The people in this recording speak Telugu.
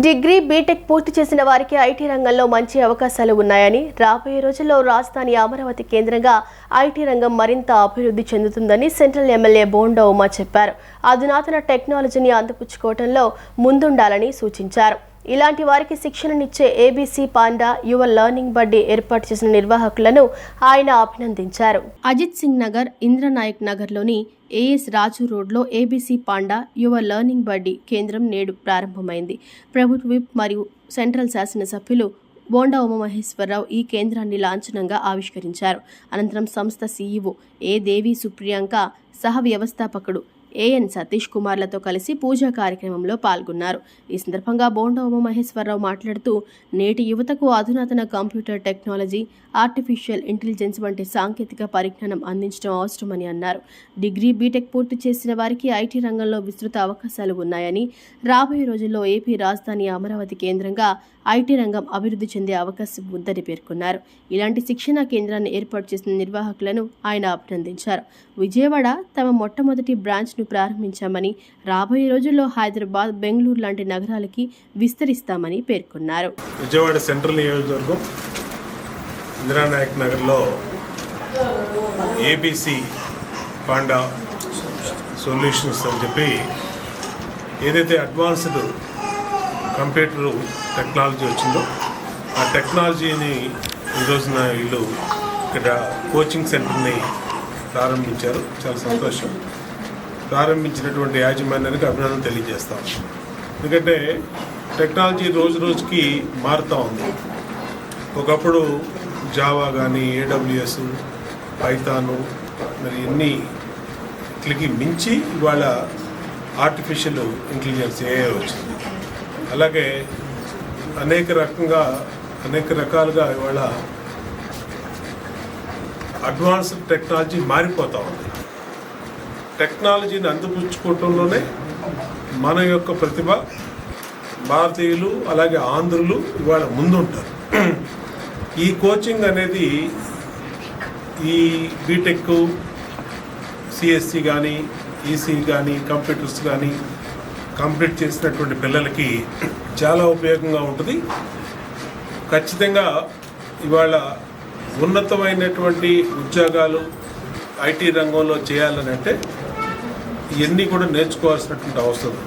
డిగ్రీ బీటెక్ పూర్తి చేసిన వారికి ఐటీ రంగంలో మంచి అవకాశాలు ఉన్నాయని, రాబోయే రోజుల్లో రాజధాని అమరావతి కేంద్రంగా ఐటీ రంగం మరింత అభివృద్ధి చెందుతుందని సెంట్రల్ ఎమ్మెల్యే బోండా ఉమా చెప్పారు. అధునాతన టెక్నాలజీని అందిపుచ్చుకోవడంలో ముందుండాలని సూచించారు. ఇలాంటి వారికి శిక్షణనిచ్చే ఏబీసీ పాండా యువ లెర్నింగ్ బడ్డీ ఏర్పాటు చేసిన నిర్వాహకులను ఆయన అభినందించారు. అజిత్ సింగ్ నగర్, ఇంద్రనాయక్ నగర్లోని ఏఎస్ రాజు రోడ్లో ఏబీసీ పాండా యువ లెర్నింగ్ బడ్డీ కేంద్రం నేడు ప్రారంభమైంది. ప్రభుత్వ విప్ మరియు సెంట్రల్ శాసనసభ్యులు బోండా ఉమామహేశ్వరరావు ఈ కేంద్రాన్ని లాంఛనంగా ఆవిష్కరించారు. అనంతరం సంస్థ సీఈఓ ఏ దేవి సుప్రియాంక, సహ వ్యవస్థాపకుడు ఏఎన్ సతీష్ కుమార్లతో కలిసి పూజా కార్యక్రమంలో పాల్గొన్నారు. ఈ సందర్భంగా బోండా ఉమామహేశ్వరరావు మాట్లాడుతూ, నేటి యువతకు అధునాతన కంప్యూటర్ టెక్నాలజీ, ఆర్టిఫిషియల్ ఇంటెలిజెన్స్ వంటి సాంకేతిక పరిజ్ఞానం అందించడం అవసరమని అన్నారు. డిగ్రీ బీటెక్ పూర్తి చేసిన వారికి ఐటీ రంగంలో విస్తృత అవకాశాలు ఉన్నాయని, రాబోయే రోజుల్లో ఏపీ రాజధాని అమరావతి కేంద్రంగా ఐటీ రంగం అభివృద్ధి చెందే అవకాశం ఉందని పేర్కొన్నారు. ఇలాంటి శిక్షణా కేంద్రాన్ని ఏర్పాటు చేసిన నిర్వాహకులను ఆయన అభినందించారు. విజయవాడ తమ మొట్టమొదటి బ్రాంచ్ను ప్రారంభించామని, రాబోయే రోజుల్లో హైదరాబాద్, బెంగళూరు లాంటి నగరాలకి విస్తరిస్తామని పేర్కొన్నారు. విజయవాడ సెంట్రల్ నియోజకవర్గం ఇందిరానాయక్ నగర్లో ఏబీసీ పాండా సొల్యూషన్స్ అని చెప్పి ఏదైతే అడ్వాన్స్డ్ కంప్యూటర్ టెక్నాలజీ వచ్చిందో ఆ టెక్నాలజీని ఈరోజున వీళ్ళు ఇక్కడ కోచింగ్ సెంటర్ని ప్రారంభించారు. చాలా సంతోషం. ప్రారంభించినటువంటి యాజమాన్యానికి అభినందన తెలియజేస్తాం. ఎందుకంటే టెక్నాలజీ రోజు రోజుకి మారుతూ ఉంది. ఒకప్పుడు జావా కానీ, ఏడబ్ల్యూఎస్, పైథాను, మరి ఎన్నిటికి మించి ఇవాళ ఆర్టిఫిషియల్ ఇంటెలిజెన్స్ ఏఐ వచ్చింది. అలాగే అనేక రకాలుగా ఇవాళ అడ్వాన్స్డ్ టెక్నాలజీ మారిపోతూ ఉంది. టెక్నాలజీని అందిపుచ్చుకోవటంలోనే మన యొక్క ప్రతిభ, భారతీయులు అలాగే ఆంధ్రులు ఇవాళ ముందుంటారు. ఈ కోచింగ్ అనేది ఈ బీటెక్, సిఎస్సి కానీ, ఈసీ కానీ, కంప్యూటర్స్ కానీ కంప్లీట్ చేసినటువంటి పిల్లలకి చాలా ఉపయోగంగా ఉంటుంది. ఖచ్చితంగా ఇవాళ ఉన్నతమైనటువంటి ఉద్యోగాలు ఐటీ రంగంలో చేయాలని అంటే ఇవన్నీ కూడా నేర్చుకోవాల్సినటువంటి అవసరం.